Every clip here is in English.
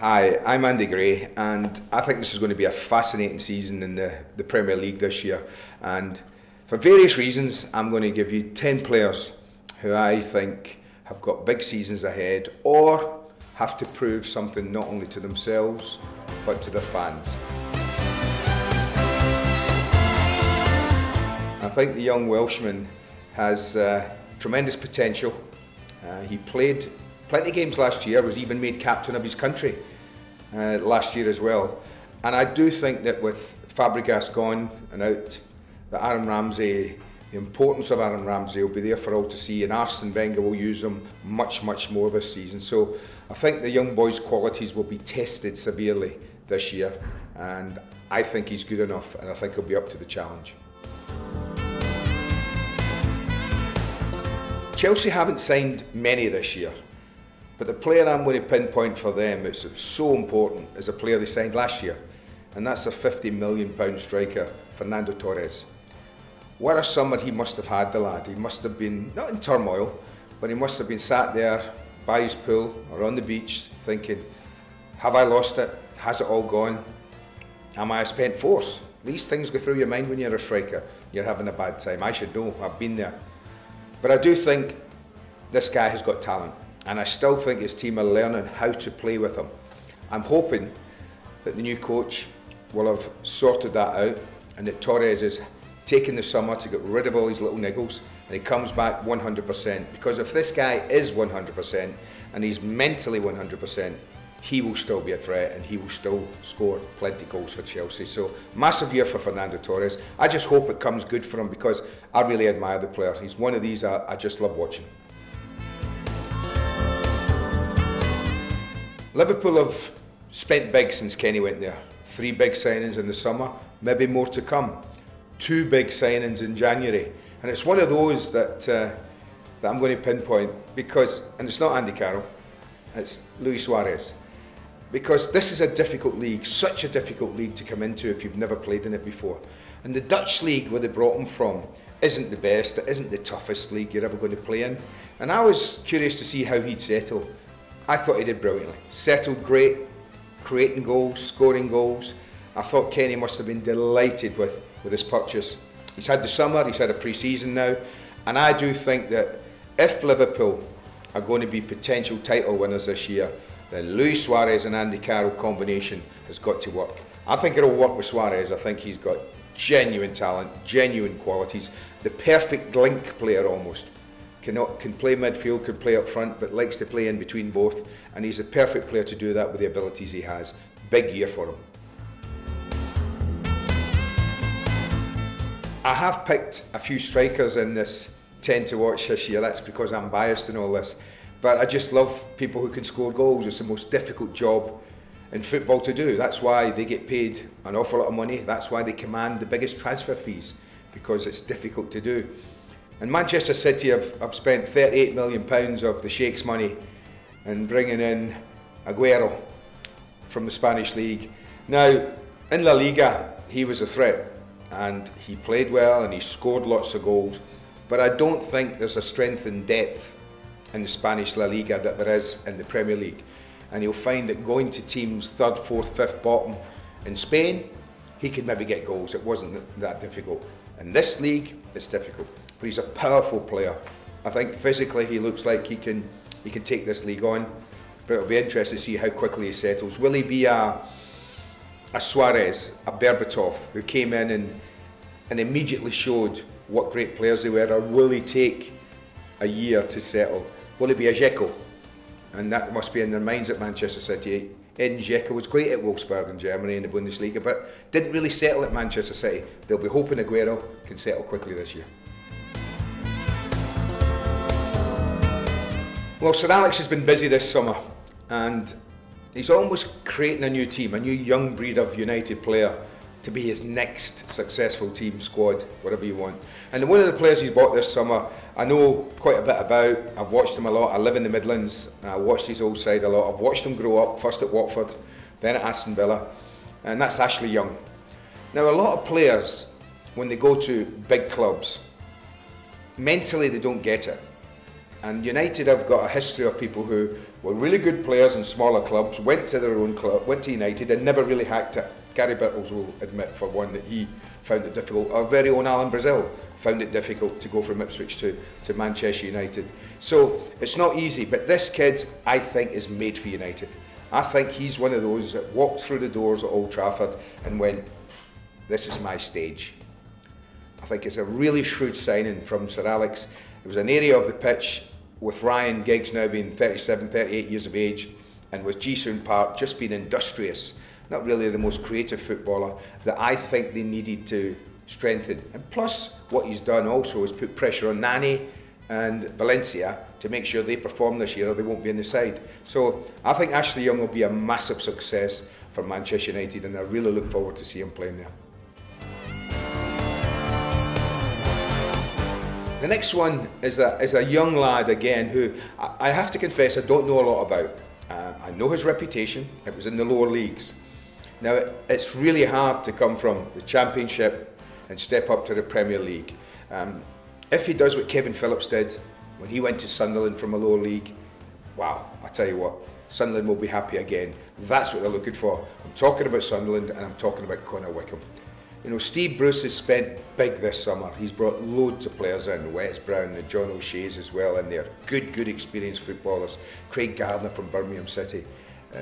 Hi, I'm Andy Gray, and I think this is going to be a fascinating season in the Premier League this year. And for various reasons, I'm going to give you 10 players who I think have got big seasons ahead or have to prove something not only to themselves but to their fans. I think the young Welshman has tremendous potential. He played plenty of games last year, was even made captain of his country last year as well. And I do think that with Fabregas gone and out, that Aaron Ramsey, the importance of Aaron Ramsey will be there for all to see, and Arsene Wenger will use him much more this season. So I think the young boy's qualities will be tested severely this year, and I think he's good enough, and I think he'll be up to the challenge. Chelsea haven't signed many this year, but the player I'm going to pinpoint for them, it's so important, is a player they signed last year, and that's a £50 million striker, Fernando Torres. What a summer he must have had, the lad. He must have been, not in turmoil, but he must have been sat there by his pool or on the beach thinking, have I lost it? Has it all gone? Am I a spent force? These things go through your mind when you're a striker. You're having a bad time. I should know, I've been there. But I do think this guy has got talent, and I still think his team are learning how to play with him. I'm hoping that the new coach will have sorted that out, and that Torres is taking the summer to get rid of all these little niggles, and he comes back 100%. Because if this guy is 100% and he's mentally 100%, he will still be a threat, and he will still score plenty of goals for Chelsea. So massive year for Fernando Torres. I just hope it comes good for him, because I really admire the player. He's one of these I just love watching. Liverpool have spent big since Kenny went there. 3 big signings in the summer, maybe more to come. 2 big signings in January. And it's one of those that I'm going to pinpoint, because, and it's not Andy Carroll, it's Luis Suarez. Because this is a difficult league, such a difficult league to come into if you've never played in it before. And the Dutch league, where they brought him from, isn't the best, it isn't the toughest league you're ever going to play in. And I was curious to see how he'd settle. I thought he did brilliantly. Settled great, creating goals, scoring goals. I thought Kenny must have been delighted with his purchase. He's had the summer, he's had a pre-season now, and I do think that if Liverpool are going to be potential title winners this year, then Luis Suarez and Andy Carroll combination has got to work. I think it'll work with Suarez. I think he's got genuine talent, genuine qualities, the perfect link player almost. Can play midfield, could play up front, but likes to play in between both, and he's a perfect player to do that with the abilities he has. Big year for him. I have picked a few strikers in this 10 to watch this year. That's because I'm biased in all this. But I just love people who can score goals. It's the most difficult job in football to do. That's why they get paid an awful lot of money. That's why they command the biggest transfer fees, because it's difficult to do. And Manchester City have spent £38 million of the Sheikh's money in bringing in AGUERO from the Spanish league. Now, in La Liga, he was a threat, and he played well and he scored lots of goals. But I don't think there's a strength in depth in the Spanish La Liga that there is in the Premier League. And you'll find that going to teams 3rd, 4th, 5th bottom in Spain, he could maybe get goals. It wasn't that difficult. In this league, it's difficult. But he's a powerful player. I think physically he looks like he can take this league on. But it'll be interesting to see how quickly he settles. Will he be a Suarez, a Berbatov, who came in and immediately showed what great players they were, or will he take a year to settle? Will he be a Dzeko? And that must be in their minds at Manchester City. Edin Dzeko was great at Wolfsburg in Germany in the Bundesliga, but didn't really settle at Manchester City. They'll be hoping AGUERO can settle quickly this year. Well, Sir Alex has been busy this summer, and he's almost creating a new team, a new young breed of United player to be his next successful team, squad, whatever you want. And one of the players he's bought this summer, I know quite a bit about. I've watched him a lot. I live in the Midlands. I watched his old side a lot. I've watched him grow up, first at Watford, then at Aston Villa, and that's Ashley Young. Now, a lot of players, when they go to big clubs, mentally they don't get it. And United have got a history of people who were really good players in smaller clubs, went to their own club, went to United and never really hacked it. Gary Bittles will admit, for one, that he found it difficult. Our very own Alan Brazil found it difficult to go from Ipswich to Manchester United. So it's not easy, but this kid, I think, is made for United. I think he's one of those that walked through the doors at Old Trafford and went, this is my stage. I think it's a really shrewd signing from Sir Alex. It was an area of the pitch with Ryan Giggs now being 37, 38 years of age, and with Ji-Soon Park just being industrious, not really the most creative footballer, that I think they needed to strengthen. And plus, what he's done also is put pressure on Nani and Valencia to make sure they perform this year or they won't be in the side. So I think Ashley Young will be a massive success for Manchester United, and I really look forward to see him playing there. The next one is a young lad again who I have to confess I don't know a lot about. I know his reputation, it was in the lower leagues. Now it's really hard to come from the Championship and step up to the Premier League. If he does what Kevin Phillips did when he went to Sunderland from a lower league, wow, I tell you what, Sunderland will be happy again. That's what they're looking for. I'm talking about Sunderland and I'm talking about Connor Wickham. You know, Steve Bruce has spent big this summer. He's brought loads of players in, Wes Brown and John O'Shea's as well in there. Good experienced footballers. Craig Gardner from Birmingham City,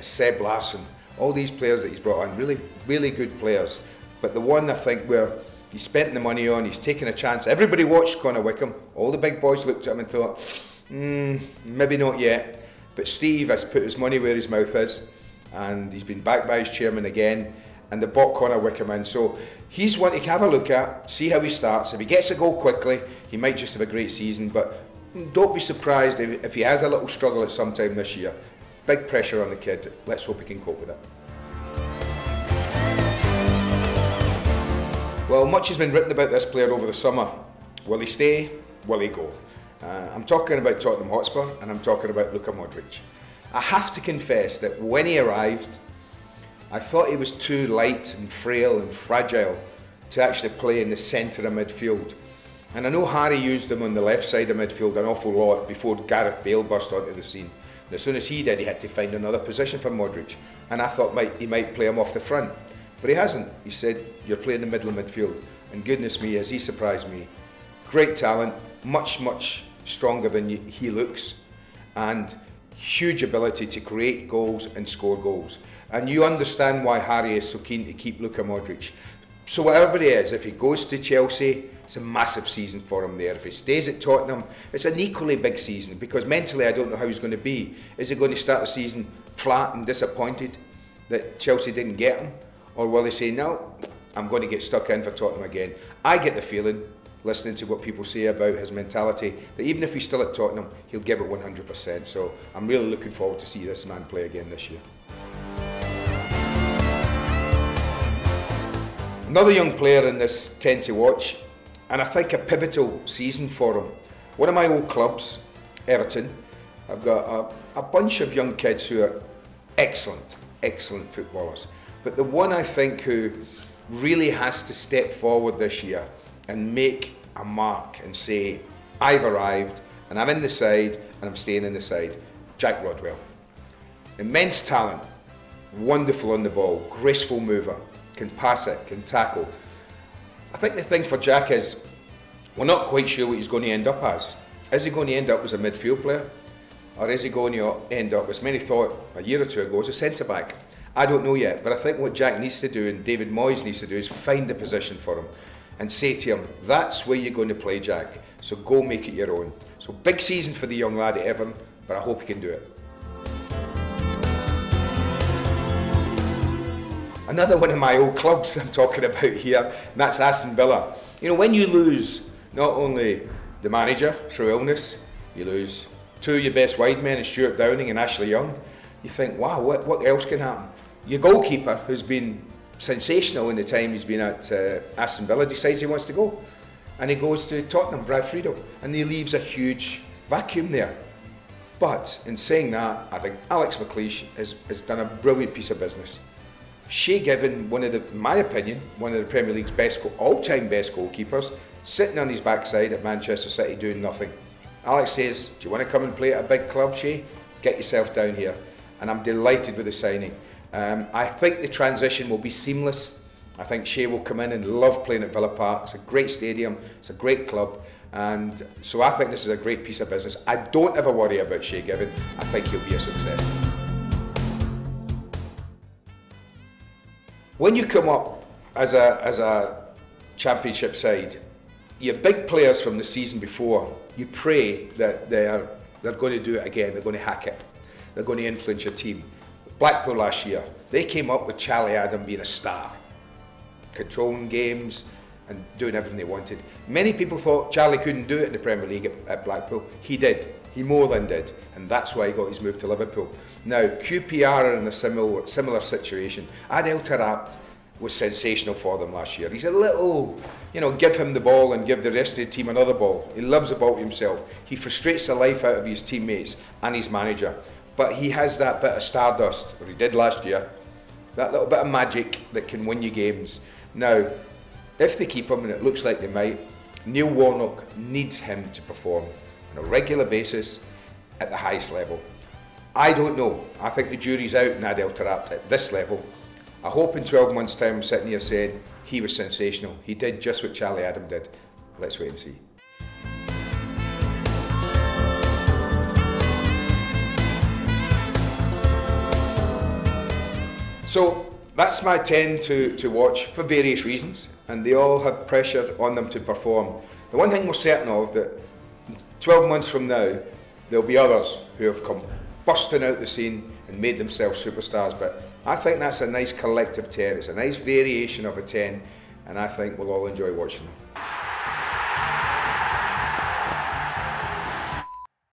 Seb Larson, all these players that he's brought in, really good players. But the one I think where he's spent the money on, he's taken a chance. Everybody watched Connor Wickham. All the big boys looked at him and thought, maybe not yet. But Steve has put his money where his mouth is, and he's been backed by his chairman again, and they bought Connor Wickham in. So he's one to have a look at, see how he starts. If he gets a goal quickly, he might just have a great season, but don't be surprised if he has a little struggle at some time this year. Big pressure on the kid. Let's hope he can cope with it. Well, much has been written about this player over the summer. Will he stay? Will he go? I'm talking about Tottenham Hotspur, and I'm talking about Luka Modric. I have to confess that when he arrived, I thought he was too light and frail and fragile to actually play in the centre of midfield. And I know Harry used him on the left side of midfield an awful lot before Gareth Bale burst onto the scene. And as soon as he did, he had to find another position for Modric. And I thought he might play him off the front. But he hasn't. He said, you're playing the middle of midfield. And goodness me, has he surprised me. Great talent, much stronger than he looks. And huge ability to create goals and score goals. And you understand why Harry is so keen to keep Luka Modric. So whatever he is, if he goes to Chelsea, it's a massive season for him there. If he stays at Tottenham, it's an equally big season, because mentally I don't know how he's going to be. Is he going to start the season flat and disappointed that Chelsea didn't get him? Or will he say, no, I'm going to get stuck in for Tottenham again? I get the feeling, listening to what people say about his mentality, that even if he's still at Tottenham, he'll give it 100%. So I'm really looking forward to see this man play again this year. Another young player in this 10 to watch, and I think a pivotal season for him. One of my old clubs, Everton, I've got a bunch of young kids who are excellent footballers. But the one I think who really has to step forward this year and make a mark and say, I've arrived and I'm in the side and I'm staying in the side, Jack Rodwell. Immense talent, wonderful on the ball, graceful mover, can pass it, can tackle. I think the thing for Jack is, we're not quite sure what he's going to end up as. Is he going to end up as a midfield player? Or is he going to end up, as many thought a year or two ago, as a centre-back? I don't know yet, but I think what Jack needs to do, and David Moyes needs to do, is find a position for him and say to him, that's where you're going to play, Jack, so go make it your own. So big season for the young lad at Everton, but I hope he can do it. Another one of my old clubs I'm talking about here, and that's Aston Villa. You know, when you lose not only the manager through illness, you lose two of your best wide men, in Stuart Downing and Ashley Young, you think, wow, what else can happen? Your goalkeeper, who's been sensational in the time he's been at Aston Villa, decides he wants to go. And he goes to Tottenham, Brad Friedel, and he leaves a huge vacuum there. But in saying that, I think Alex McLeish has done a brilliant piece of business. Shea Given, in my opinion, one of the Premier League's all-time best goalkeepers, sitting on his backside at Manchester City doing nothing. Alex says, do you want to come and play at a big club, Shay? Get yourself down here. And I'm delighted with the signing. I think the transition will be seamless. I think Shay will come in and love playing at Villa Park. It's a great stadium, it's a great club, and so I think this is a great piece of business. I don't ever worry about Shay Given. I think he'll be a success. When you come up as a championship side, your big players from the season before, you pray that they're going to do it again, they're going to hack it, they're going to influence your team. Blackpool last year, they came up with Charlie Adam being a star, controlling games and doing everything they wanted. Many people thought Charlie couldn't do it in the Premier League at Blackpool. He did. He more than did, and that's why he got his move to Liverpool. Now, QPR are in a similar situation. ADEL TAARABT was sensational for them last year. He's a little, you know, give him the ball and give the rest of the team another ball. He loves the ball himself. He frustrates the life out of his teammates and his manager. But he has that bit of stardust, or he did last year, that little bit of magic that can win you games. Now, if they keep him, and it looks like they might, Neil Warnock needs him to perform on a regular basis at the highest level. I don't know. I think the jury's out in ADEL TAARABT at this level. I hope in 12 months' time I'm sitting here saying he was sensational. He did just what Charlie Adam did. Let's wait and see. So that's my 10 to watch for various reasons, and they all have pressure on them to perform. The one thing we're certain of, that 12 months from now there'll be others who have come bursting out the scene and made themselves superstars, but I think that's a nice collective 10. It's a nice variation of a 10, and I think we'll all enjoy watching them.